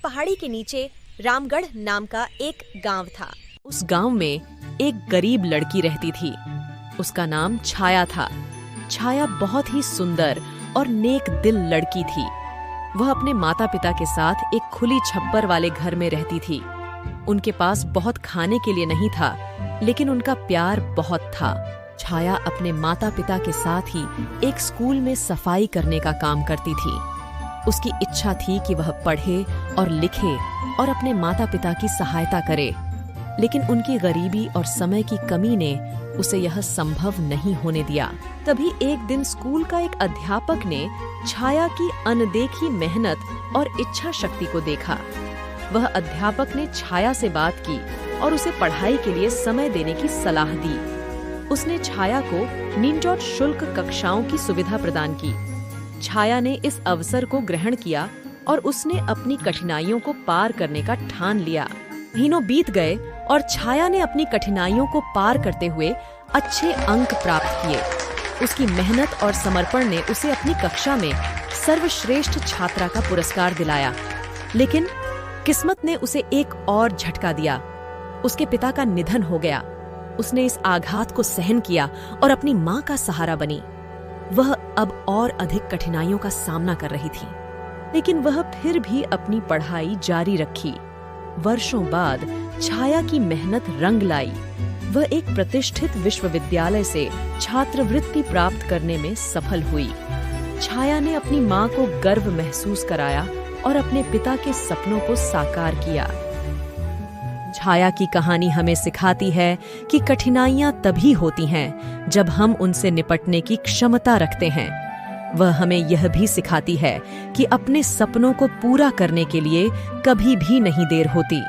पहाड़ी के नीचे रामगढ़ नाम का एक गांव था। उस गांव में एक गरीब लड़की रहती थी। उसका नाम छाया था। छाया बहुत ही सुंदर और नेक दिल लड़की थी। वह अपने माता पिता के साथ एक खुली छप्पर वाले घर में रहती थी। उनके पास बहुत खाने के लिए नहीं था, लेकिन उनका प्यार बहुत था। छाया अपने माता पिता के साथ ही एक स्कूल में सफाई करने का काम करती थी। उसकी इच्छा थी कि वह पढ़े और लिखे और अपने माता पिता की सहायता करे, लेकिन उनकी गरीबी और समय की कमी ने उसे यह संभव नहीं होने दिया। तभी एक दिन स्कूल का एक अध्यापक ने छाया की अनदेखी मेहनत और इच्छा शक्ति को देखा। वह अध्यापक ने छाया से बात की और उसे पढ़ाई के लिए समय देने की सलाह दी। उसने छाया को निःशुल्क शुल्क कक्षाओं की सुविधा प्रदान की। छाया ने इस अवसर को ग्रहण किया और उसने अपनी कठिनाइयों को पार करने का ठान लिया। महीनों बीत गए और छाया ने अपनी कठिनाइयों को पार करते हुए अच्छे अंक प्राप्त किए। उसकी मेहनत और समर्पण ने उसे अपनी कक्षा में सर्वश्रेष्ठ छात्रा का पुरस्कार दिलाया। लेकिन किस्मत ने उसे एक और झटका दिया। उसके पिता का निधन हो गया। उसने इस आघात को सहन किया और अपनी मां का सहारा बनी। वह अब और अधिक कठिनाइयों का सामना कर रही थी, लेकिन वह फिर भी अपनी पढ़ाई जारी रखी। वर्षों बाद छाया की मेहनत रंग लाई। वह एक प्रतिष्ठित विश्वविद्यालय से छात्रवृत्ति प्राप्त करने में सफल हुई। छाया ने अपनी मां को गर्व महसूस कराया और अपने पिता के सपनों को साकार किया। छाया की कहानी हमें सिखाती है कि कठिनाइयां तभी होती हैं जब हम उनसे निपटने की क्षमता रखते हैं। वह हमें यह भी सिखाती है कि अपने सपनों को पूरा करने के लिए कभी भी नहीं देर होती।